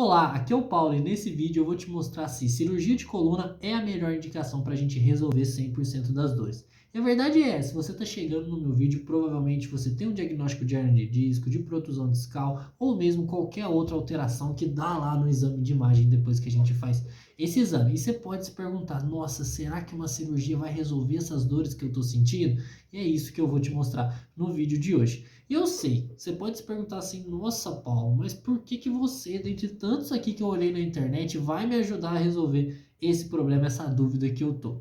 Olá, aqui é o Paulo e nesse vídeo eu vou te mostrar se cirurgia de coluna é a melhor indicação para a gente resolver 100% das dores. E a verdade é, se você está chegando no meu vídeo, provavelmente você tem um diagnóstico de hernia de disco, de protusão discal ou mesmo qualquer outra alteração que dá lá no exame de imagem depois que a gente faz esse exame. E você pode se perguntar, nossa, será que uma cirurgia vai resolver essas dores que eu estou sentindo? E é isso que eu vou te mostrar no vídeo de hoje. E eu sei, você pode se perguntar assim, nossa Paulo, mas por que você, dentre tantos aqui que eu olhei na internet, vai me ajudar a resolver esse problema, essa dúvida que eu tô?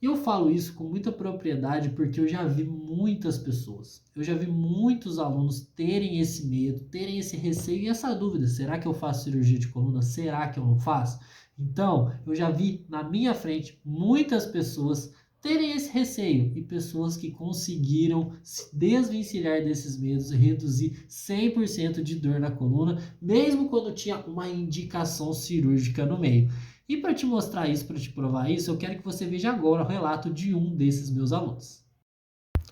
E eu falo isso com muita propriedade porque eu já vi muitas pessoas, eu já vi muitos alunos terem esse medo, terem esse receio e essa dúvida, será que eu faço cirurgia de coluna? Será que eu não faço? Então, eu já vi na minha frente muitas pessoas terem esse receio e pessoas que conseguiram se desvencilhar desses medos e reduzir 100% de dor na coluna, mesmo quando tinha uma indicação cirúrgica no meio. E para te mostrar isso, para te provar isso, eu quero que você veja agora o relato de um desses meus alunos.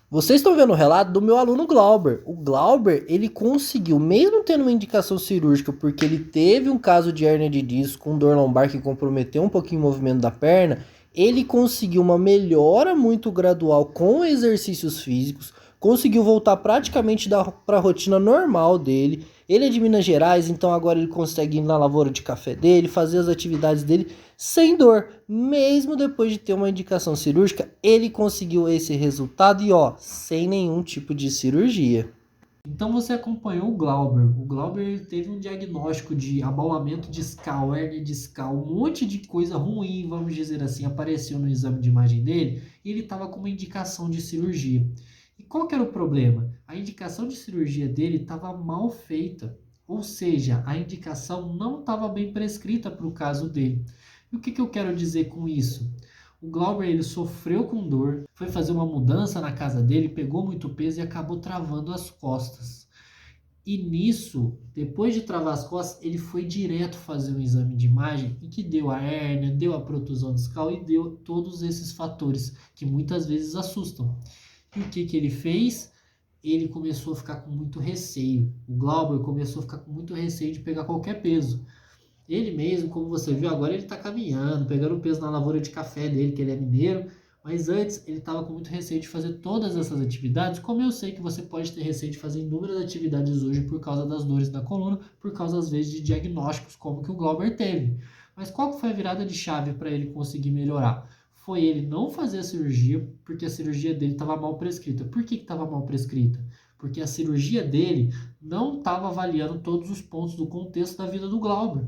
Vocês estão vendo o relato do meu aluno Glauber. O Glauber, ele conseguiu, mesmo tendo uma indicação cirúrgica, porque ele teve um caso de hérnia de disco com dor lombar que comprometeu um pouquinho o movimento da perna, ele conseguiu uma melhora muito gradual com exercícios físicos, conseguiu voltar praticamente para a rotina normal dele. Ele é de Minas Gerais, então agora ele consegue ir na lavoura de café dele, fazer as atividades dele sem dor. Mesmo depois de ter uma indicação cirúrgica, ele conseguiu esse resultado e sem nenhum tipo de cirurgia. Então você acompanhou o Glauber. O Glauber ele teve um diagnóstico de abaulamento discal, hérnia discal, um monte de coisa ruim, vamos dizer assim, apareceu no exame de imagem dele e ele estava com uma indicação de cirurgia. E qual que era o problema? A indicação de cirurgia dele estava mal feita, ou seja, a indicação não estava bem prescrita para o caso dele. E o que eu quero dizer com isso? O Glauber ele sofreu com dor, foi fazer uma mudança na casa dele, pegou muito peso e acabou travando as costas. E nisso, depois de travar as costas, ele foi direto fazer um exame de imagem e que deu a hérnia, deu a protusão discal e deu todos esses fatores que muitas vezes assustam. E o que ele fez? Ele começou a ficar com muito receio. O Glauber começou a ficar com muito receio de pegar qualquer peso. Ele mesmo, como você viu agora, ele está caminhando, pegando peso na lavoura de café dele, que ele é mineiro, mas antes ele estava com muito receio de fazer todas essas atividades, como eu sei que você pode ter receio de fazer inúmeras atividades hoje por causa das dores na coluna, por causa às vezes de diagnósticos como que o Glauber teve. Mas qual que foi a virada de chave para ele conseguir melhorar? Foi ele não fazer a cirurgia, porque a cirurgia dele estava mal prescrita. Por que estava mal prescrita? Porque a cirurgia dele não estava avaliando todos os pontos do contexto da vida do Glauber.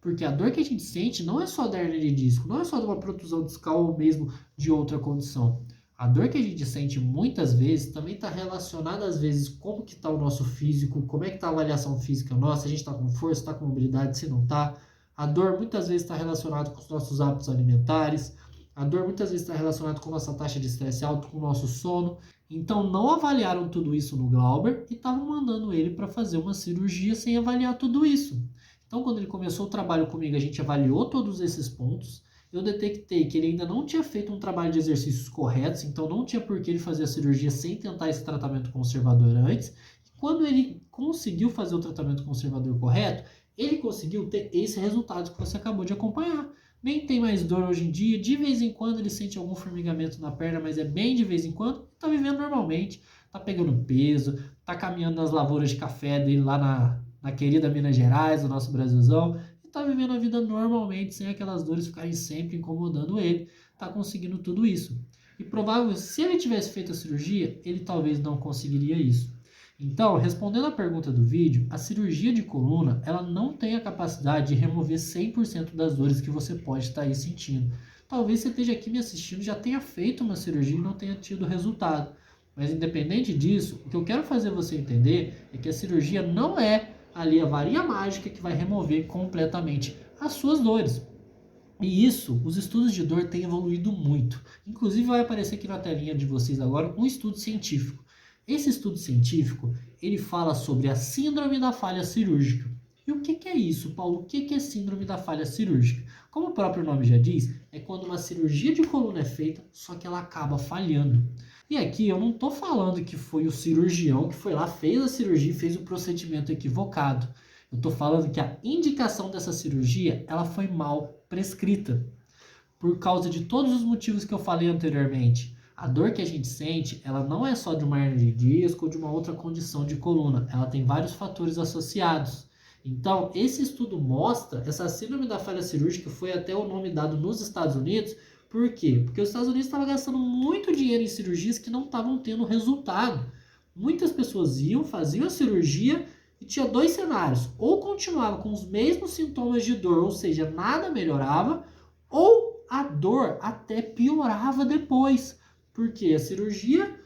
Porque a dor que a gente sente não é só da hernia de disco, não é só de uma protusão discal ou mesmo de outra condição. A dor que a gente sente muitas vezes também está relacionada às vezes como que está o nosso físico, como é que está a avaliação física nossa, se a gente está com força, está com mobilidade, se não está. A dor muitas vezes está relacionada com os nossos hábitos alimentares, a dor muitas vezes está relacionada com a nossa taxa de estresse alto, com o nosso sono. Então não avaliaram tudo isso no Glauber e estavam mandando ele para fazer uma cirurgia sem avaliar tudo isso. Então, quando ele começou o trabalho comigo, a gente avaliou todos esses pontos. Eu detectei que ele ainda não tinha feito um trabalho de exercícios corretos, então não tinha por que ele fazer a cirurgia sem tentar esse tratamento conservador antes. E quando ele conseguiu fazer o tratamento conservador correto, ele conseguiu ter esse resultado que você acabou de acompanhar. Nem tem mais dor hoje em dia, de vez em quando ele sente algum formigamento na perna, mas é bem de vez em quando, está vivendo normalmente, está pegando peso, está caminhando nas lavouras de café dele lá na querida Minas Gerais, o nosso Brasilzão, e tá vivendo a vida normalmente, sem aquelas dores ficarem sempre incomodando ele, tá conseguindo tudo isso. E provável, se ele tivesse feito a cirurgia, ele talvez não conseguiria isso. Então, respondendo à pergunta do vídeo, a cirurgia de coluna, ela não tem a capacidade de remover 100% das dores que você pode estar aí sentindo. Talvez você esteja aqui me assistindo, já tenha feito uma cirurgia e não tenha tido resultado. Mas independente disso, o que eu quero fazer você entender é que a cirurgia não é ali a varinha mágica que vai remover completamente as suas dores. E isso, os estudos de dor têm evoluído muito. Inclusive vai aparecer aqui na telinha de vocês agora um estudo científico. Esse estudo científico, ele fala sobre a síndrome da falha cirúrgica. E o que é isso, Paulo? O que é síndrome da falha cirúrgica? Como o próprio nome já diz, é quando uma cirurgia de coluna é feita, só que ela acaba falhando. E aqui eu não estou falando que foi o cirurgião que foi lá, fez a cirurgia e fez o procedimento equivocado. Eu estou falando que a indicação dessa cirurgia ela foi mal prescrita por causa de todos os motivos que eu falei anteriormente. A dor que a gente sente, ela não é só de uma hernia de disco ou de uma outra condição de coluna, ela tem vários fatores associados. Então, esse estudo mostra, essa síndrome da falha cirúrgica foi até o nome dado nos Estados Unidos. Por quê? Porque os Estados Unidos estavam gastando muito dinheiro em cirurgias que não estavam tendo resultado. Muitas pessoas iam, faziam a cirurgia e tinha dois cenários. Ou continuava com os mesmos sintomas de dor, ou seja, nada melhorava, ou a dor até piorava depois. Porque a cirurgia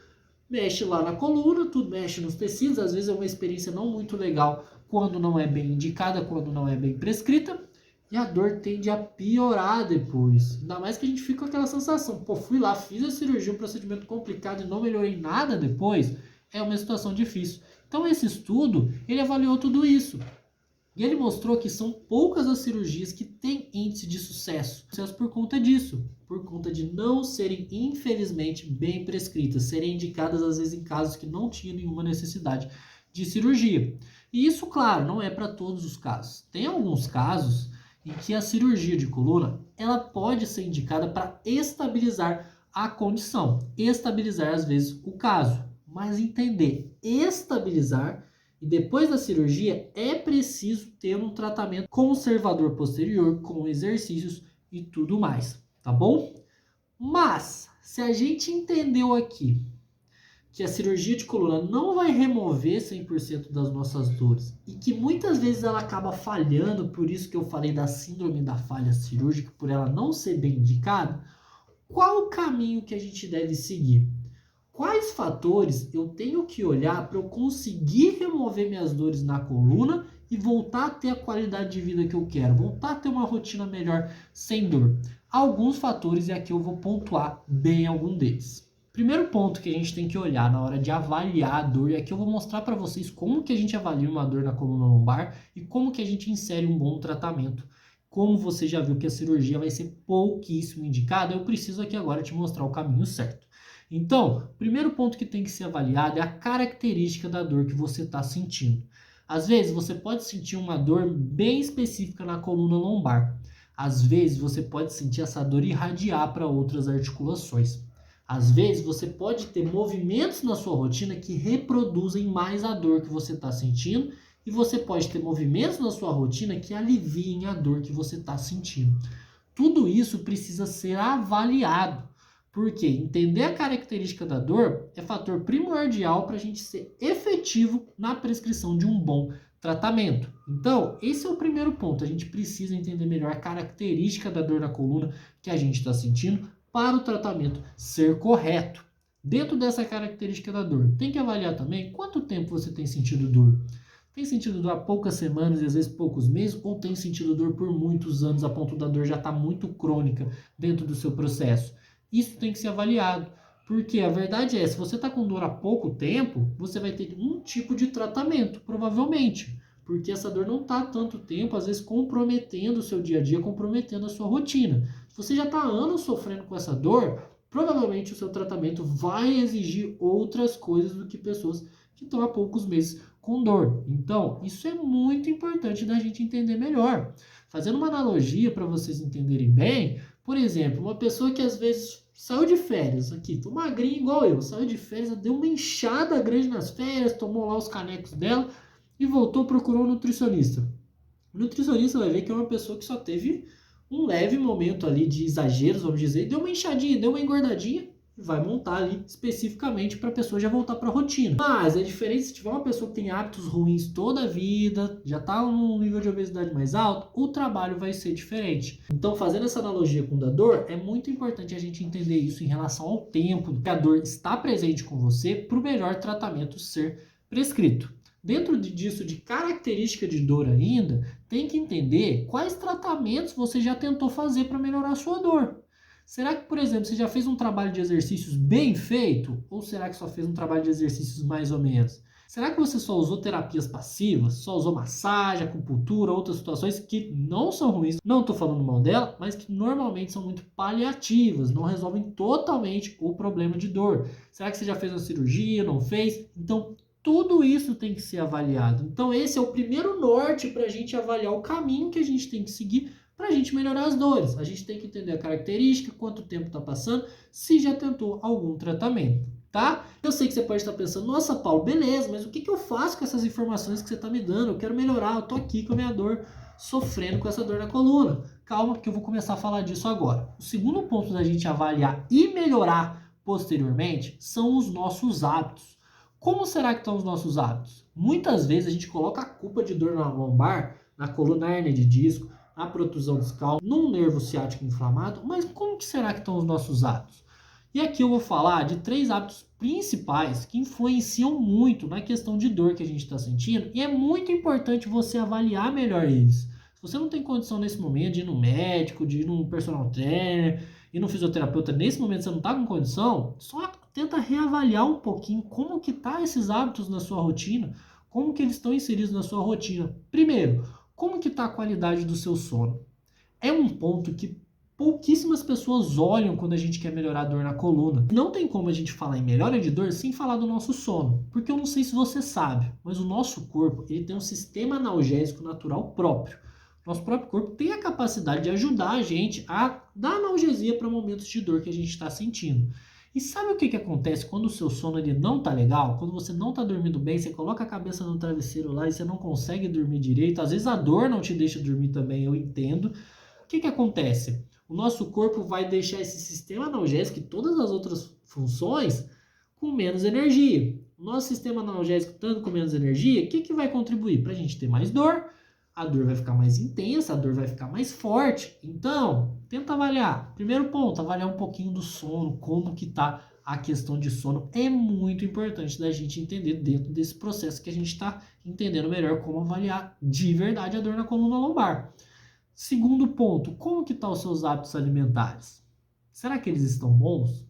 mexe lá na coluna, tudo mexe nos tecidos, às vezes é uma experiência não muito legal quando não é bem indicada, quando não é bem prescrita, e a dor tende a piorar depois. Ainda mais que a gente fica com aquela sensação, pô, fui lá, fiz a cirurgia, um procedimento complicado e não melhorei nada depois, é uma situação difícil. Então esse estudo, ele avaliou tudo isso. E ele mostrou que são poucas as cirurgias que têm índice de sucesso. Sucesso por conta disso, por conta de não serem, infelizmente, bem prescritas, serem indicadas às vezes em casos que não tinham nenhuma necessidade de cirurgia. E isso, claro, não é para todos os casos. Tem alguns casos em que a cirurgia de coluna ela pode ser indicada para estabilizar a condição, estabilizar às vezes o caso, mas entender, estabilizar. E depois da cirurgia é preciso ter um tratamento conservador posterior, com exercícios e tudo mais, tá bom? Mas, se a gente entendeu aqui que a cirurgia de coluna não vai remover 100% das nossas dores e que muitas vezes ela acaba falhando, por isso que eu falei da síndrome da falha cirúrgica, por ela não ser bem indicada, qual o caminho que a gente deve seguir? Quais fatores eu tenho que olhar para eu conseguir remover minhas dores na coluna e voltar a ter a qualidade de vida que eu quero, voltar a ter uma rotina melhor sem dor? Alguns fatores e aqui eu vou pontuar bem algum deles. Primeiro ponto que a gente tem que olhar na hora de avaliar a dor, e aqui eu vou mostrar para vocês como que a gente avalia uma dor na coluna lombar e como que a gente insere um bom tratamento. Como você já viu que a cirurgia vai ser pouquíssimo indicada, eu preciso aqui agora te mostrar o caminho certo. Então, o primeiro ponto que tem que ser avaliado é a característica da dor que você está sentindo. Às vezes, você pode sentir uma dor bem específica na coluna lombar. Às vezes, você pode sentir essa dor irradiar para outras articulações. Às vezes, você pode ter movimentos na sua rotina que reproduzem mais a dor que você está sentindo e você pode ter movimentos na sua rotina que aliviem a dor que você está sentindo. Tudo isso precisa ser avaliado. Porque entender a característica da dor é fator primordial para a gente ser efetivo na prescrição de um bom tratamento. Então, esse é o primeiro ponto. A gente precisa entender melhor a característica da dor na coluna que a gente está sentindo para o tratamento ser correto. Dentro dessa característica da dor, tem que avaliar também quanto tempo você tem sentido dor. Tem sentido dor há poucas semanas e às vezes poucos meses, ou tem sentido dor por muitos anos a ponto da dor já estar muito crônica dentro do seu processo. Isso tem que ser avaliado, porque a verdade é, se você está com dor há pouco tempo, você vai ter um tipo de tratamento, provavelmente, porque essa dor não está há tanto tempo, às vezes comprometendo o seu dia a dia, comprometendo a sua rotina. Se você já está há anos sofrendo com essa dor, provavelmente o seu tratamento vai exigir outras coisas do que pessoas que estão há poucos meses com dor. Então, isso é muito importante da gente entender melhor. Fazendo uma analogia para vocês entenderem bem, por exemplo, uma pessoa que às vezes saiu de férias, aqui, tô magrinho igual eu, saiu de férias, deu uma inchada grande nas férias, tomou lá os canecos dela e voltou, procurou um nutricionista. O nutricionista vai ver que é uma pessoa que só teve um leve momento ali de exageros, vamos dizer, deu uma inchadinha, deu uma engordadinha, e vai montar ali especificamente para a pessoa já voltar para a rotina. Mas é diferente se tiver uma pessoa que tem hábitos ruins toda a vida, já está num nível de obesidade mais alto, o trabalho vai ser diferente. Então, fazendo essa analogia com o da dor, é muito importante a gente entender isso em relação ao tempo que a dor está presente com você para o melhor tratamento ser prescrito. Dentro disso, de característica de dor ainda, tem que entender quais tratamentos você já tentou fazer para melhorar a sua dor. Será que, por exemplo, você já fez um trabalho de exercícios bem feito? Ou será que só fez um trabalho de exercícios mais ou menos? Será que você só usou terapias passivas? Só usou massagem, acupuntura, outras situações que não são ruins? Não estou falando mal dela, mas que normalmente são muito paliativas, não resolvem totalmente o problema de dor. Será que você já fez uma cirurgia, não fez? Então, Tudo isso tem que ser avaliado. Então esse é o primeiro norte para a gente avaliar o caminho que a gente tem que seguir para a gente melhorar as dores. A gente tem que entender a característica, quanto tempo está passando, se já tentou algum tratamento, tá? Eu sei que você pode estar pensando, nossa, Paulo, beleza, mas o que eu faço com essas informações que você está me dando? Eu quero melhorar, eu tô aqui com a minha dor, sofrendo com essa dor na coluna. Calma, que eu vou começar a falar disso agora. O segundo ponto da gente avaliar e melhorar posteriormente são os nossos hábitos. Como será que estão os nossos hábitos? Muitas vezes a gente coloca a culpa de dor na lombar, na coluna, hérnia de disco, na protusão discal, num nervo ciático inflamado, mas como que será que estão os nossos hábitos? E aqui eu vou falar de 3 hábitos principais que influenciam muito na questão de dor que a gente está sentindo, e é muito importante você avaliar melhor eles. Se você não tem condição nesse momento de ir no médico, de ir num personal trainer, ir no fisioterapeuta, nesse momento você não está com condição, só tenta reavaliar um pouquinho como que tá esses hábitos na sua rotina, como que eles estão inseridos na sua rotina. Primeiro, como que está a qualidade do seu sono? É um ponto que pouquíssimas pessoas olham quando a gente quer melhorar a dor na coluna. Não tem como a gente falar em melhora de dor sem falar do nosso sono, porque eu não sei se você sabe, mas o nosso corpo ele tem um sistema analgésico natural próprio. Nosso próprio corpo tem a capacidade de ajudar a gente a dar analgesia para momentos de dor que a gente está sentindo. E sabe o que acontece quando o seu sono ele não tá legal? Quando você não tá dormindo bem, você coloca a cabeça no travesseiro lá e você não consegue dormir direito. Às vezes a dor não te deixa dormir também, eu entendo. O que acontece? O nosso corpo vai deixar esse sistema analgésico e todas as outras funções com menos energia. O nosso sistema analgésico estando com menos energia, o que vai contribuir? Para a gente ter mais dor, a dor vai ficar mais intensa, a dor vai ficar mais forte. Então, tenta avaliar. Primeiro ponto, avaliar um pouquinho do sono, como que tá a questão de sono. É muito importante da gente entender dentro desse processo que a gente está entendendo melhor como avaliar de verdade a dor na coluna lombar. Segundo ponto, como que estão os seus hábitos alimentares? Será que eles estão bons?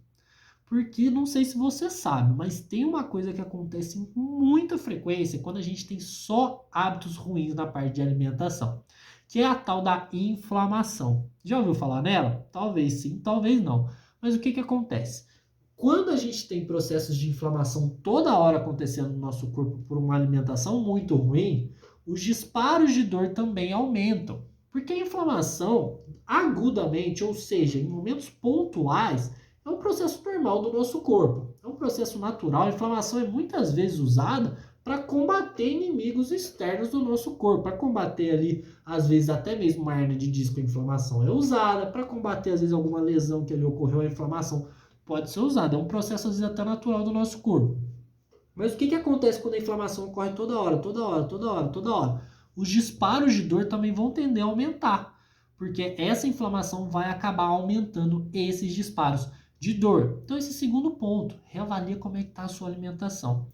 Porque não sei se você sabe, mas tem uma coisa que acontece com muita frequência quando a gente tem só hábitos ruins na parte de alimentação, que é a tal da inflamação. Já ouviu falar nela? Talvez sim, talvez não. Mas o que acontece? Quando a gente tem processos de inflamação toda hora acontecendo no nosso corpo por uma alimentação muito ruim, os disparos de dor também aumentam. Porque a inflamação, agudamente, ou seja, em momentos pontuais, é um processo normal do nosso corpo. É um processo natural. A inflamação é muitas vezes usada para combater inimigos externos do nosso corpo. Para combater ali, às vezes, até mesmo uma hernia de disco, a inflamação é usada. Para combater, às vezes, alguma lesão que ali ocorreu, a inflamação pode ser usada. É um processo, às vezes, até natural do nosso corpo. Mas o que acontece quando a inflamação ocorre toda hora, toda hora, toda hora, toda hora? Os disparos de dor também vão tender a aumentar, porque essa inflamação vai acabar aumentando esses disparos de dor. Então esse segundo ponto, reavalia como é que está a sua alimentação.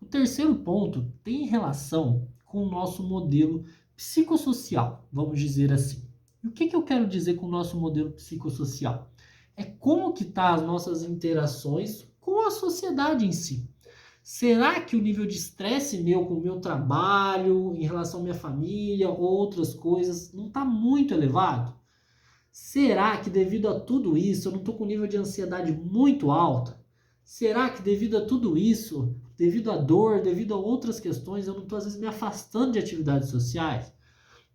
O terceiro ponto tem relação com o nosso modelo psicossocial, vamos dizer assim. E o que eu quero dizer com o nosso modelo psicossocial? É como que tá as nossas interações com a sociedade em si. Será que o nível de estresse meu com o meu trabalho, em relação à minha família, outras coisas, não está muito elevado? Será que devido a tudo isso eu não estou com um nível de ansiedade muito alto? Será que devido a tudo isso, devido à dor, devido a outras questões, eu não estou às vezes me afastando de atividades sociais?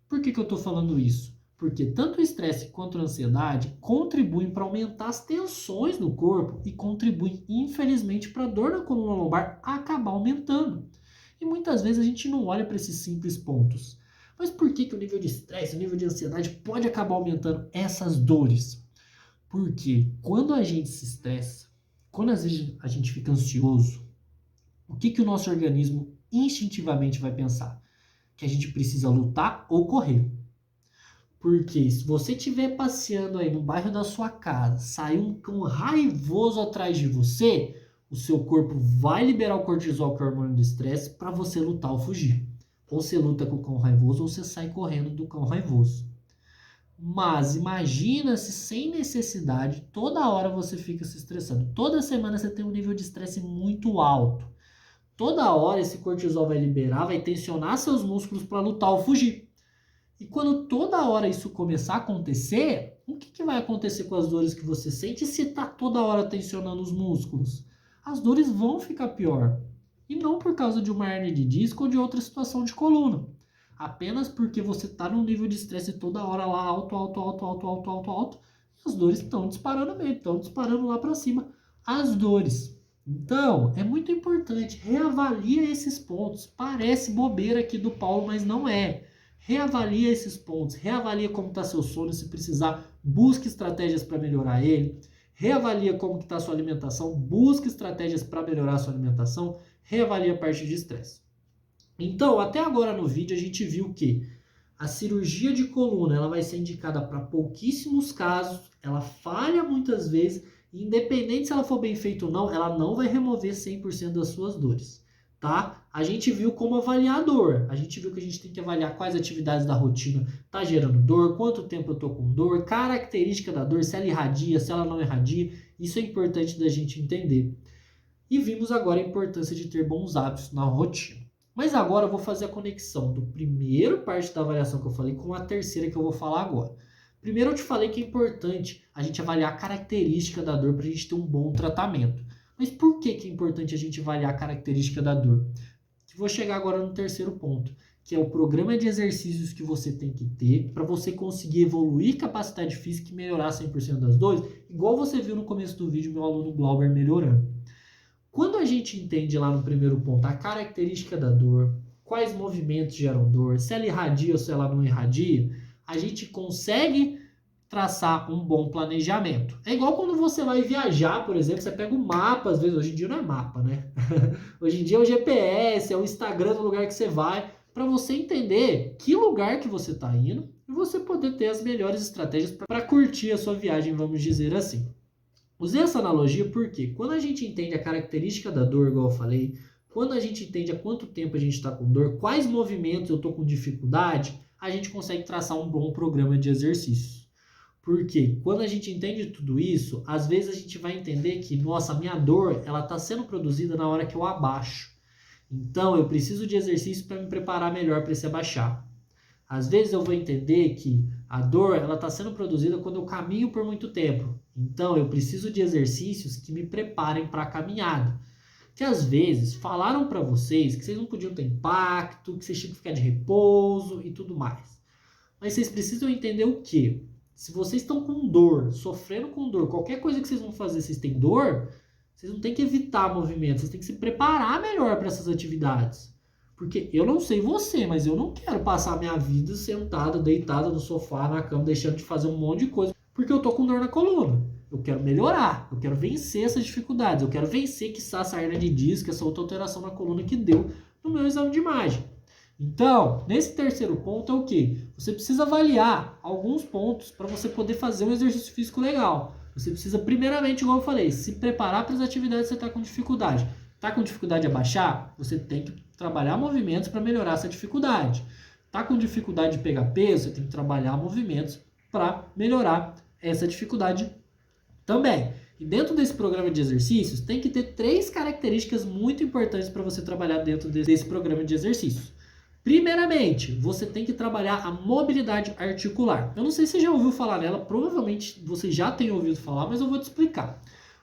Por que eu estou falando isso? Porque tanto o estresse quanto a ansiedade contribuem para aumentar as tensões no corpo e contribuem, infelizmente, para a dor na coluna lombar acabar aumentando. E muitas vezes a gente não olha para esses simples pontos. Mas por que o nível de estresse, o nível de ansiedade pode acabar aumentando essas dores? Porque quando a gente se estressa, quando às vezes a gente fica ansioso, o que o nosso organismo instintivamente vai pensar? Que a gente precisa lutar ou correr. Porque se você estiver passeando aí no bairro da sua casa, sair um cão raivoso atrás de você, o seu corpo vai liberar o cortisol, que é o hormônio do estresse, para você lutar ou fugir. Ou você luta com o cão raivoso ou você sai correndo do cão raivoso. Mas imagina se sem necessidade, toda hora você fica se estressando. Toda semana você tem um nível de estresse muito alto. Toda hora esse cortisol vai liberar, vai tensionar seus músculos para lutar ou fugir. E quando toda hora isso começar a acontecer, o que vai acontecer com as dores que você sente se está toda hora tensionando os músculos? As dores vão ficar pior. e não por causa de uma hernia de disco ou de outra situação de coluna. Apenas porque você está num nível de estresse toda hora lá alto, alto, alto, alto, alto, alto, alto, e as dores estão disparando mesmo, estão disparando lá para cima as dores. Então, é muito importante, reavalia esses pontos. Parece bobeira aqui do Paulo, mas não é. Reavalia esses pontos, reavalia como está seu sono, se precisar, busque estratégias para melhorar ele. Reavalia como está a sua alimentação, busque estratégias para melhorar a sua alimentação, reavalia a parte de estresse. Então, até agora no vídeo a gente viu que a cirurgia de coluna ela vai ser indicada para pouquíssimos casos, ela falha muitas vezes, e independente se ela for bem feita ou não, ela não vai remover 100% das suas dores, tá? A gente viu como avaliar a dor, a gente viu que a gente tem que avaliar quais atividades da rotina tá gerando dor, quanto tempo eu tô com dor, característica da dor, se ela irradia, se ela não irradia, isso é importante da gente entender. E vimos agora a importância de ter bons hábitos na rotina. Mas agora eu vou fazer a conexão do primeiro parte da avaliação que eu falei com a terceira que eu vou falar agora. Primeiro eu te falei que é importante a gente avaliar a característica da dor para a gente ter um bom tratamento. Mas por que é importante a gente avaliar a característica da dor? Vou chegar agora no terceiro ponto, que é o programa de exercícios que você tem que ter para você conseguir evoluir capacidade física e melhorar 100% das dores, igual você viu no começo do vídeo meu aluno Glauber melhorando. Quando a gente entende lá no primeiro ponto a característica da dor, quais movimentos geram dor, se ela irradia ou se ela não irradia, a gente consegue traçar um bom planejamento. É igual quando você vai viajar, por exemplo, você pega um mapa, às vezes, hoje em dia não é mapa, né? Hoje em dia é o GPS, é o Instagram do lugar que você vai, para você entender que lugar que você está indo e você poder ter as melhores estratégias para curtir a sua viagem, vamos dizer assim. Usei essa analogia porque quando a gente entende a característica da dor, igual eu falei, quando a gente entende há quanto tempo a gente está com dor, quais movimentos eu estou com dificuldade, a gente consegue traçar um bom programa de exercícios. Porque quando a gente entende tudo isso, às vezes a gente vai entender que, nossa, a minha dor ela está sendo produzida na hora que eu abaixo. Então eu preciso de exercício para me preparar melhor para esse abaixar. Às vezes eu vou entender que a dor ela está sendo produzida quando eu caminho por muito tempo. Então eu preciso de exercícios que me preparem para a caminhada. Que às vezes falaram para vocês que vocês não podiam ter impacto, que vocês tinham que ficar de repouso e tudo mais. Mas vocês precisam entender o quê? Se vocês estão com dor, sofrendo com dor, qualquer coisa que vocês vão fazer, vocês têm dor, vocês não têm que evitar movimentos, vocês têm que se preparar melhor para essas atividades. Porque eu não sei você, mas eu não quero passar a minha vida sentada, deitada no sofá, na cama, deixando de fazer um monte de coisa, porque eu tô com dor na coluna. Eu quero melhorar, eu quero vencer essas dificuldades, eu quero vencer, quiçá, essa hernia de disco, essa outra alteração na coluna que deu no meu exame de imagem. Então, nesse terceiro ponto é o que? Você precisa avaliar alguns pontos para você poder fazer um exercício físico legal. Você precisa, primeiramente, igual eu falei, se preparar para as atividades que você está com dificuldade. Está com dificuldade de abaixar? Você tem que trabalhar movimentos para melhorar essa dificuldade. Está com dificuldade de pegar peso? Você tem que trabalhar movimentos para melhorar essa dificuldade também. E dentro desse programa de exercícios, tem que ter 3 características muito importantes para você trabalhar dentro desse programa de exercícios. Primeiramente, você tem que trabalhar a mobilidade articular. Eu não sei se você já ouviu falar nela, provavelmente você já tem ouvido falar, mas eu vou te explicar.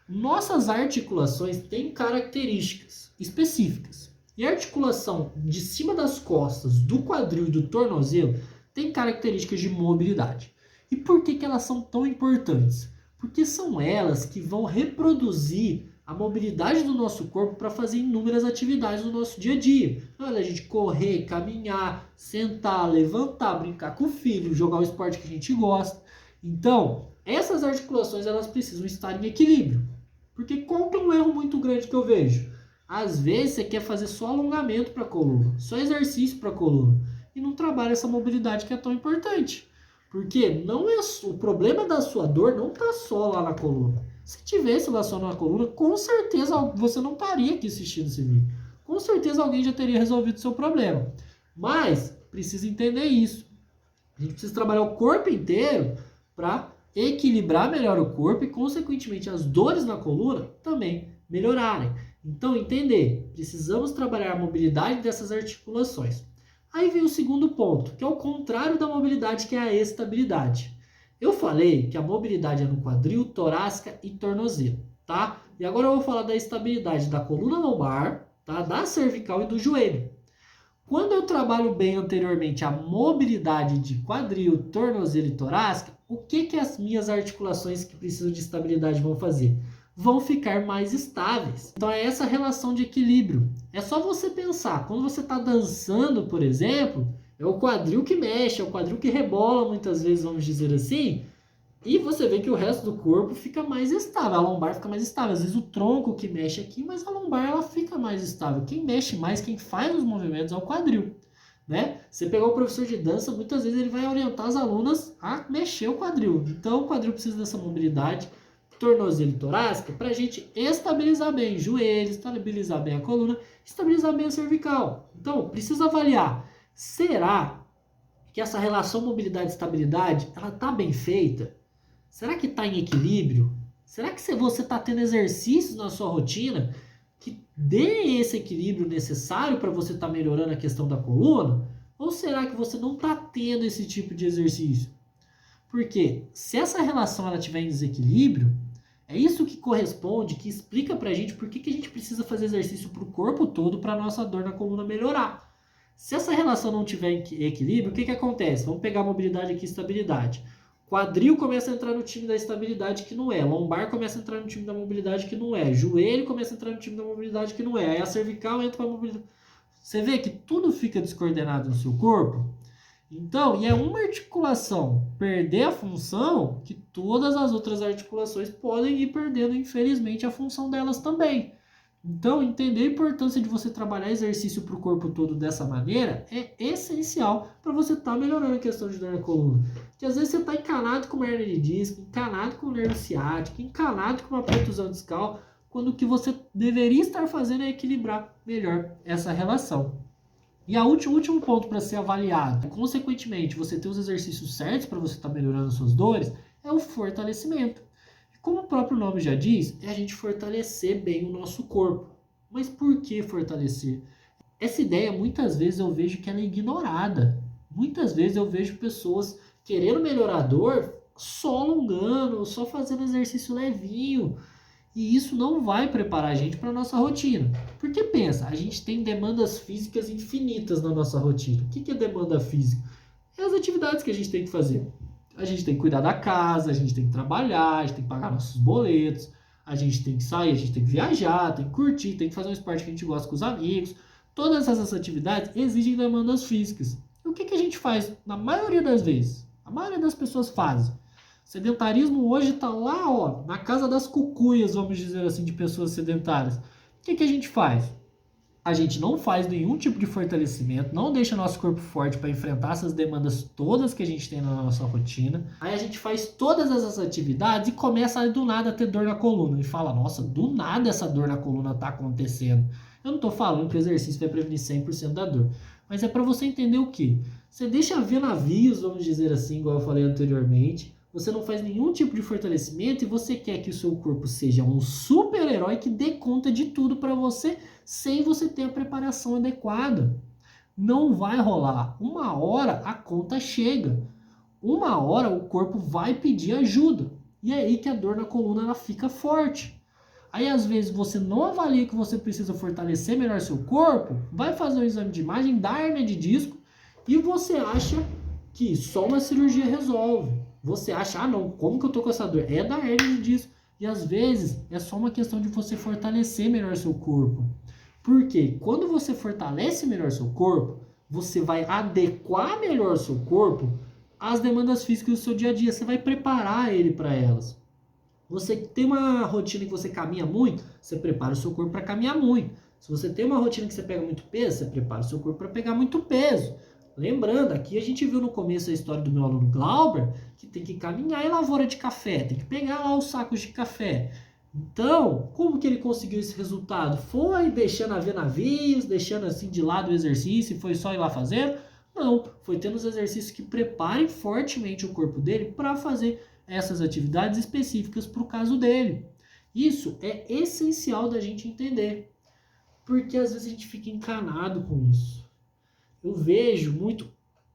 Nossas articulações têm características específicas. E a articulação de cima das costas, do quadril e do tornozelo tem características de mobilidade. E por que elas são tão importantes? Porque são elas que vão reproduzir a mobilidade do nosso corpo para fazer inúmeras atividades no nosso dia a dia. Olha, a gente correr, caminhar, sentar, levantar, brincar com o filho, jogar o esporte que a gente gosta. Então, essas articulações elas precisam estar em equilíbrio. Porque qual que é um erro muito grande que eu vejo? Às vezes você quer fazer só alongamento para a coluna, só exercício para a coluna, e não trabalha essa mobilidade que é tão importante. Porque não é o problema da sua dor não está só lá na coluna. Se tivesse lá só na coluna, com certeza você não estaria aqui assistindo esse vídeo. Com certeza alguém já teria resolvido o seu problema. Mas precisa entender isso. A gente precisa trabalhar o corpo inteiro para equilibrar melhor o corpo e, consequentemente, as dores na coluna também melhorarem. Então, entender, precisamos trabalhar a mobilidade dessas articulações. Aí vem o segundo ponto, que é o contrário da mobilidade, que é a estabilidade. Eu falei que a mobilidade é no quadril, torácica e tornozelo, tá? E agora eu vou falar da estabilidade da coluna lombar tá? Da cervical e do joelho. Quando eu trabalho bem anteriormente a mobilidade de quadril, tornozelo e torácica, o que as minhas articulações que precisam de estabilidade vão fazer? Vão ficar mais estáveis. Então é essa relação de equilíbrio. É só você pensar, quando você está dançando, por exemplo, é o quadril que mexe, é o quadril que rebola muitas vezes, vamos dizer assim, e você vê que o resto do corpo fica mais estável, a lombar fica mais estável. Às vezes o tronco que mexe aqui, mas a lombar ela fica mais estável. Quem mexe mais, quem faz os movimentos é o quadril, né? Você pegar o professor de dança, muitas vezes ele vai orientar as alunas a mexer o quadril. Então o quadril precisa dessa mobilidade, tornozelo e torácica, para a gente estabilizar bem joelho, estabilizar bem a coluna, estabilizar bem a cervical. Então precisa avaliar, será que essa relação mobilidade-estabilidade ela está bem feita? Será que está em equilíbrio? Será que você está tendo exercícios na sua rotina que dê esse equilíbrio necessário para você estar melhorando a questão da coluna? Ou será que você não está tendo esse tipo de exercício? Porque se essa relação ela estiver em desequilíbrio, é isso que corresponde, que explica para a gente por que a gente precisa fazer exercício para o corpo todo para a nossa dor na coluna melhorar. Se essa relação não tiver em equilíbrio, o que acontece? Vamos pegar a mobilidade aqui e estabilidade. Quadril começa a entrar no time da estabilidade que não é. Lombar começa a entrar no time da mobilidade que não é. Joelho começa a entrar no time da mobilidade que não é. Aí a cervical entra para a mobilidade. Você vê que tudo fica descoordenado no seu corpo? Então, e é uma articulação perder a função que todas as outras articulações podem ir perdendo, infelizmente, a função delas também. Então, entender a importância de você trabalhar exercício para o corpo todo dessa maneira é essencial para você estar melhorando a questão de dor na coluna. Porque às vezes você está encanado com uma hernia de disco, encanado com nervo ciático, encanado com uma protusão discal, quando o que você deveria estar fazendo é equilibrar melhor essa relação. E o último ponto para ser avaliado, consequentemente, você ter os exercícios certos para você estar melhorando suas dores, é o fortalecimento. Como o próprio nome já diz, é a gente fortalecer bem o nosso corpo. Mas por que fortalecer? Essa ideia, muitas vezes, eu vejo que ela é ignorada. Muitas vezes eu vejo pessoas querendo melhorar a dor só alongando, só fazendo exercício levinho. E isso não vai preparar a gente para a nossa rotina. Porque pensa, a gente tem demandas físicas infinitas na nossa rotina. O que é demanda física? É as atividades que a gente tem que fazer. A gente tem que cuidar da casa, a gente tem que trabalhar, a gente tem que pagar nossos boletos, a gente tem que sair, a gente tem que viajar, tem que curtir, tem que fazer um esporte que a gente gosta com os amigos. Todas essas atividades exigem demandas físicas. E o que a gente faz na maioria das vezes? A maioria das pessoas faz. Sedentarismo hoje está lá, ó, na casa das cucuias, vamos dizer assim, de pessoas sedentárias. O que a gente faz? A gente não faz nenhum tipo de fortalecimento, não deixa nosso corpo forte para enfrentar essas demandas todas que a gente tem na nossa rotina. Aí a gente faz todas essas atividades e começa a, do nada a ter dor na coluna. E fala, nossa, do nada essa dor na coluna está acontecendo. Eu não estou falando que o exercício vai prevenir 100% da dor. Mas é para você entender o quê? Você deixa ver navios, vamos dizer assim, igual eu falei anteriormente. Você não faz nenhum tipo de fortalecimento e você quer que o seu corpo seja um super-herói que dê conta de tudo para você sem você ter a preparação adequada. Não vai rolar. Uma hora a conta chega. Uma hora o corpo vai pedir ajuda. E é aí que a dor na coluna ela fica forte. Aí às vezes você não avalia que você precisa fortalecer melhor seu corpo, vai fazer um exame de imagem, dá hernia de disco e você acha que só uma cirurgia resolve. Você acha, ah não, como que eu tô com essa dor? É da hernia de disco. E às vezes é só uma questão de você fortalecer melhor seu corpo. Porque quando você fortalece melhor seu corpo, você vai adequar melhor seu corpo às demandas físicas do seu dia a dia. Você vai preparar ele para elas. Você tem uma rotina que você caminha muito, você prepara o seu corpo para caminhar muito. Se você tem uma rotina que você pega muito peso, você prepara o seu corpo para pegar muito peso. Lembrando, aqui a gente viu no começo a história do meu aluno Glauber, que tem que caminhar em lavoura de café, tem que pegar lá os sacos de café. Então, como que ele conseguiu esse resultado? Foi deixando a ver navios, deixando assim de lado o exercício e foi só ir lá fazendo? Não, foi tendo os exercícios que preparem fortemente o corpo dele para fazer essas atividades específicas para o caso dele. Isso é essencial da gente entender, porque às vezes a gente fica encanado com isso. Eu vejo muito,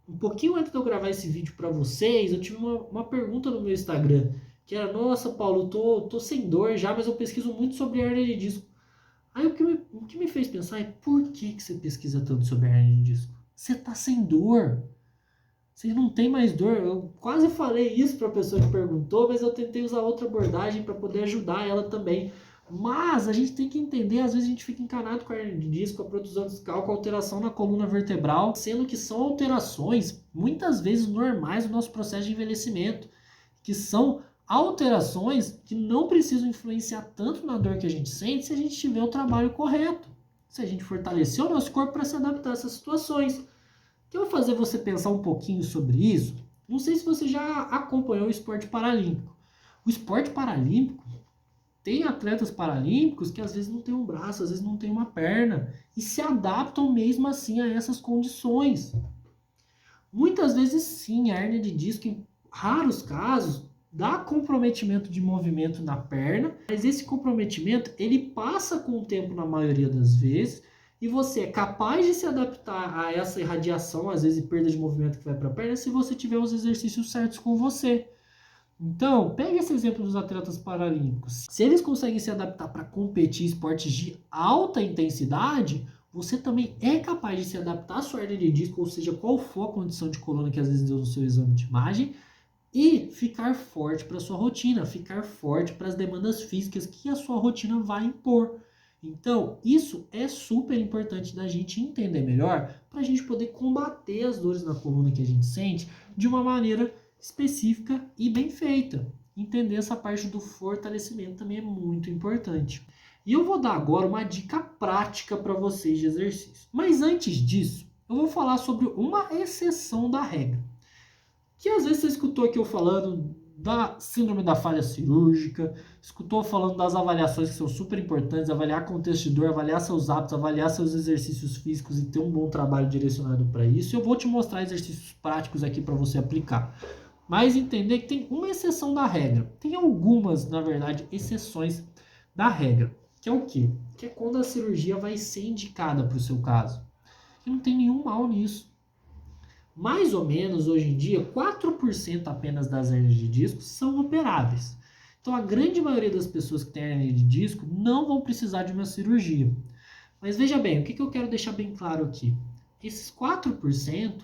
um pouquinho antes de eu gravar esse vídeo para vocês, eu tive uma pergunta no meu Instagram, que era, nossa Paulo, tô sem dor já, mas eu pesquiso muito sobre hernia de disco. Aí o que me fez pensar é por que você pesquisa tanto sobre a hernia de disco? Você tá sem dor. Você não tem mais dor. Eu quase falei isso para a pessoa que perguntou, mas eu tentei usar outra abordagem para poder ajudar ela também. Mas a gente tem que entender, às vezes a gente fica encanado com a hernia de disco, a protusão discal, com a alteração na coluna vertebral, sendo que são alterações muitas vezes normais do nosso processo de envelhecimento, que são alterações que não precisam influenciar tanto na dor que a gente sente se a gente tiver o trabalho correto, se a gente fortalecer o nosso corpo para se adaptar a essas situações. Que eu vou fazer você pensar um pouquinho sobre isso. Não sei se você já acompanhou o esporte paralímpico. O esporte paralímpico tem atletas paralímpicos que às vezes não tem um braço, às vezes não tem uma perna e se adaptam mesmo assim a essas condições. Muitas vezes sim, a hérnia de disco, em raros casos, dá comprometimento de movimento na perna, mas esse comprometimento ele passa com o tempo na maioria das vezes e você é capaz de se adaptar a essa irradiação, às vezes perda de movimento que vai para a perna, se você tiver os exercícios certos com você. Então, pegue esse exemplo dos atletas paralímpicos. Se eles conseguem se adaptar para competir em esportes de alta intensidade, você também é capaz de se adaptar à sua hernia de disco, ou seja, qual for a condição de coluna que às vezes deu no seu exame de imagem, e ficar forte para a sua rotina, ficar forte para as demandas físicas que a sua rotina vai impor. Então, isso é super importante da gente entender melhor para a gente poder combater as dores na coluna que a gente sente de uma maneira específica e bem feita. Entender essa parte do fortalecimento também é muito importante. E eu vou dar agora uma dica prática para vocês de exercício. Mas antes disso, eu vou falar sobre uma exceção da regra. Que às vezes você escutou aqui eu falando da síndrome da falha cirúrgica, escutou falando das avaliações que são super importantes, avaliar contexto de dor, avaliar seus hábitos, avaliar seus exercícios físicos e ter um bom trabalho direcionado para isso. Eu vou te mostrar exercícios práticos aqui para você aplicar. Mas entender que tem uma exceção da regra. Tem algumas, na verdade, exceções da regra. Que é o quê? Que é quando a cirurgia vai ser indicada para o seu caso. E não tem nenhum mal nisso. Mais ou menos, hoje em dia, 4% apenas das hernias de disco são operáveis. Então, a grande maioria das pessoas que têm hernia de disco não vão precisar de uma cirurgia. Mas veja bem, o que eu quero deixar bem claro aqui? Esses 4%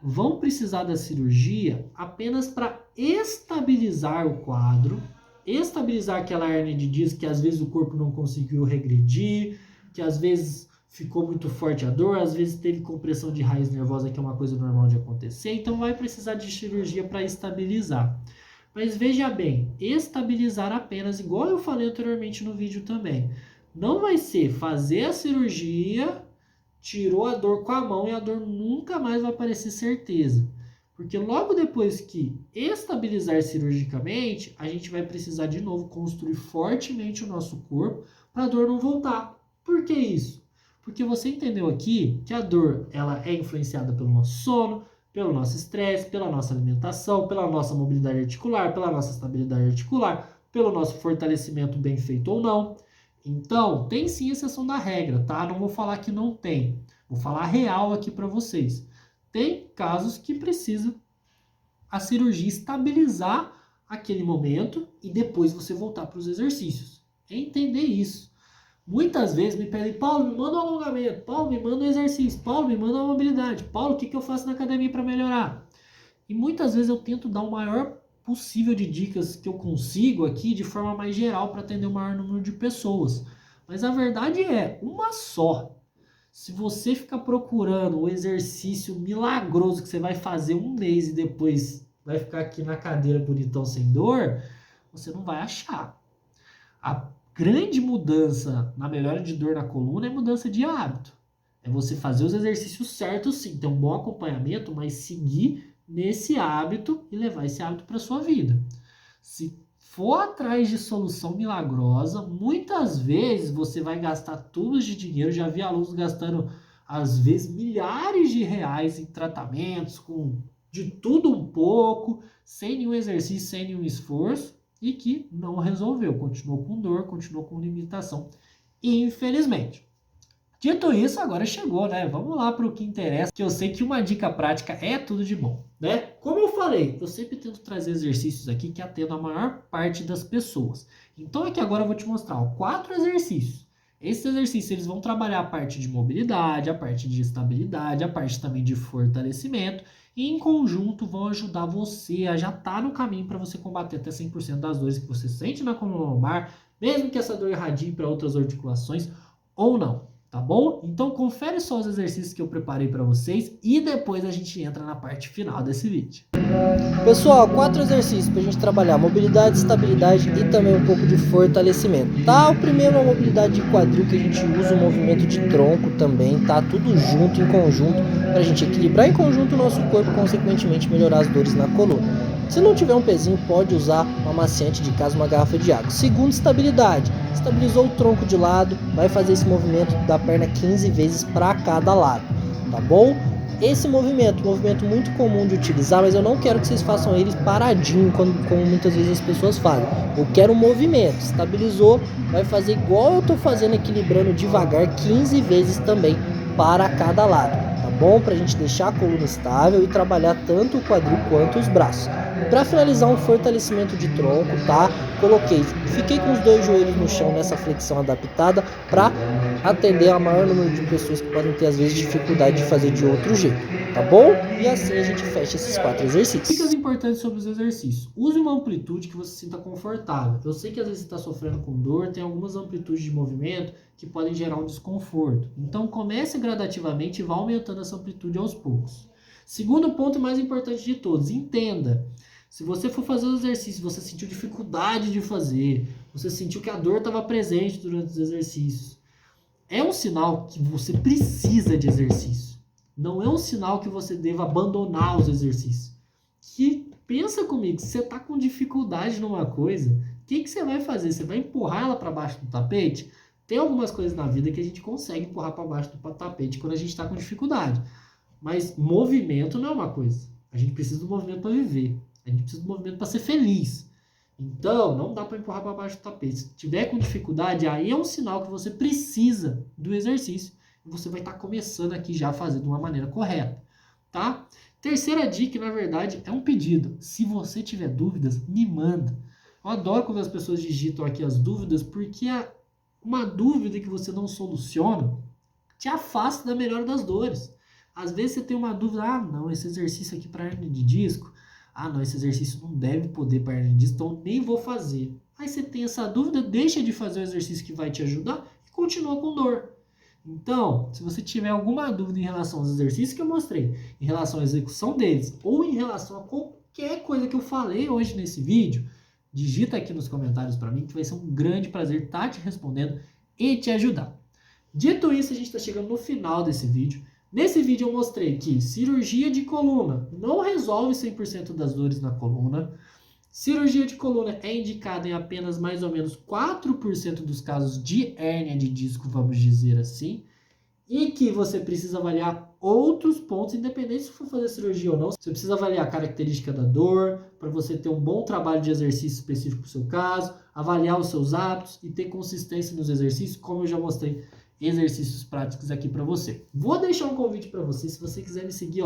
vão precisar da cirurgia apenas para estabilizar o quadro, estabilizar aquela hernia de disco que às vezes o corpo não conseguiu regredir, que às vezes ficou muito forte a dor, às vezes teve compressão de raiz nervosa, que é uma coisa normal de acontecer, então vai precisar de cirurgia para estabilizar. Mas veja bem, estabilizar apenas, igual eu falei anteriormente no vídeo também, não vai ser fazer a cirurgia, tirou a dor com a mão e a dor nunca mais vai aparecer certeza. Porque logo depois que estabilizar cirurgicamente, a gente vai precisar de novo construir fortemente o nosso corpo para a dor não voltar. Por que isso? Porque você entendeu aqui que a dor ela é influenciada pelo nosso sono, pelo nosso estresse, pela nossa alimentação, pela nossa mobilidade articular, pela nossa estabilidade articular, pelo nosso fortalecimento bem feito ou não. Então, tem sim exceção da regra, tá? Não vou falar que não tem. Vou falar real aqui para vocês. Tem casos que precisa a cirurgia estabilizar aquele momento e depois você voltar para os exercícios. É entender isso. Muitas vezes me pedem, Paulo, me manda um alongamento, Paulo, me manda um exercício, Paulo, me manda uma mobilidade, Paulo, o que eu faço na academia para melhorar? E muitas vezes eu tento dar o maior possível de dicas que eu consigo aqui de forma mais geral para atender o maior número de pessoas. Mas a verdade é uma só. Se você ficar procurando o exercício milagroso que você vai fazer um mês e depois vai ficar aqui na cadeira bonitão sem dor, você não vai achar. A grande mudança na melhora de dor na coluna é mudança de hábito. É você fazer os exercícios certos, sim, ter um bom acompanhamento, mas seguir nesse hábito e levar esse hábito para sua vida. Se for atrás de solução milagrosa, muitas vezes você vai gastar tubos de dinheiro. Já vi alunos gastando, às vezes, milhares de reais em tratamentos, com de tudo um pouco, sem nenhum exercício, sem nenhum esforço, e que não resolveu, continuou com dor, continuou com limitação, infelizmente. Dito isso, agora chegou, né? Vamos lá para o que interessa, que eu sei que uma dica prática é tudo de bom, né? Como eu falei, eu sempre tento trazer exercícios aqui que atendam a maior parte das pessoas. Então aqui agora eu vou te mostrar 4 exercícios Esses exercícios eles vão trabalhar a parte de mobilidade, a parte de estabilidade, a parte também de fortalecimento e em conjunto vão ajudar você a já estar no caminho para você combater até 100% das dores que você sente na coluna lombar, mesmo que essa dor irradie para outras articulações ou não. Tá bom? Então confere só os exercícios que eu preparei para vocês e depois a gente entra na parte final desse vídeo. Pessoal, 4 exercícios para a gente trabalhar mobilidade, estabilidade e também um pouco de fortalecimento, tá? O primeiro é a mobilidade de quadril, que a gente usa o movimento de tronco também, tá? Tudo junto, em conjunto, para a gente equilibrar em conjunto o nosso corpo e, consequentemente, melhorar as dores na coluna. Se não tiver um pezinho, pode usar um amaciante de casa, uma garrafa de água. Segundo, estabilidade. Estabilizou o tronco de lado, vai fazer esse movimento da perna 15 vezes para cada lado, tá bom? Esse movimento muito comum de utilizar, mas eu não quero que vocês façam ele paradinho, como muitas vezes as pessoas fazem. Eu quero um movimento. Estabilizou, vai fazer igual eu estou fazendo, equilibrando devagar 15 vezes também para cada lado, tá bom? Para a gente deixar a coluna estável e trabalhar tanto o quadril quanto os braços. Para finalizar, um fortalecimento de tronco, tá? Fiquei com os 2 joelhos no chão nessa flexão adaptada para atender a maior número de pessoas que podem ter às vezes dificuldade de fazer de outro jeito, tá bom? E assim a gente fecha esses 4 exercícios. Dicas importantes sobre os exercícios. Use uma amplitude que você se sinta confortável. Eu sei que às vezes você está sofrendo com dor, tem algumas amplitudes de movimento que podem gerar um desconforto. Então comece gradativamente e vá aumentando essa amplitude aos poucos. Segundo ponto mais importante de todos, entenda. Se você for fazer os exercícios, você sentiu dificuldade de fazer, você sentiu que a dor estava presente durante os exercícios, é um sinal que você precisa de exercício. Não é um sinal que você deva abandonar os exercícios. Que pensa comigo, se você está com dificuldade numa coisa, o que você vai fazer? Você vai empurrar ela para baixo do tapete? Tem algumas coisas na vida que a gente consegue empurrar para baixo do tapete quando a gente está com dificuldade. Mas movimento não é uma coisa. A gente precisa do movimento para viver. A gente precisa do movimento para ser feliz. Então, não dá para empurrar para baixo do tapete. Se tiver com dificuldade, aí é um sinal que você precisa do exercício. E você vai estar começando aqui já a fazer de uma maneira correta, tá? Terceira dica, na verdade, é um pedido. Se você tiver dúvidas, me manda. Eu adoro quando as pessoas digitam aqui as dúvidas, porque uma dúvida que você não soluciona te afasta da melhora das dores. Às vezes você tem uma dúvida, não, esse exercício aqui para hernia de disco, não, esse exercício não deve poder para hernia de disco, então nem vou fazer. Aí você tem essa dúvida, deixa de fazer o exercício que vai te ajudar e continua com dor. Então, se você tiver alguma dúvida em relação aos exercícios que eu mostrei, em relação à execução deles, ou em relação a qualquer coisa que eu falei hoje nesse vídeo, digita aqui nos comentários para mim, que vai ser um grande prazer estar te respondendo e te ajudar. Dito isso, a gente está chegando no final desse vídeo. Nesse vídeo eu mostrei que cirurgia de coluna não resolve 100% das dores na coluna. Cirurgia de coluna é indicada em apenas mais ou menos 4% dos casos de hérnia de disco, vamos dizer assim. E que você precisa avaliar outros pontos, independente se for fazer cirurgia ou não. Você precisa avaliar a característica da dor, para você ter um bom trabalho de exercício específico para o seu caso, avaliar os seus hábitos e ter consistência nos exercícios, como eu já mostrei exercícios práticos aqui para você. Vou deixar um convite para você, se você quiser me seguir,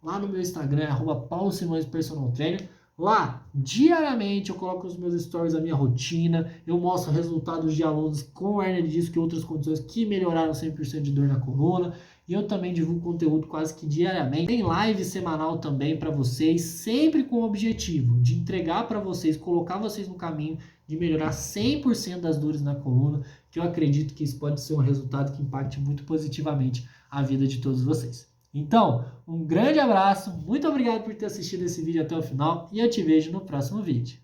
lá no meu Instagram, @PauloSimõesPersonalTrainer. Lá, diariamente, eu coloco os meus stories, a minha rotina, eu mostro resultados de alunos com hérnia de disco e outras condições que melhoraram 100% de dor na coluna. E eu também divulgo conteúdo quase que diariamente. Tem live semanal também para vocês, sempre com o objetivo de entregar para vocês, colocar vocês no caminho de melhorar 100% das dores na coluna, que eu acredito que isso pode ser um resultado que impacte muito positivamente a vida de todos vocês. Então, um grande abraço, muito obrigado por ter assistido esse vídeo até o final e eu te vejo no próximo vídeo.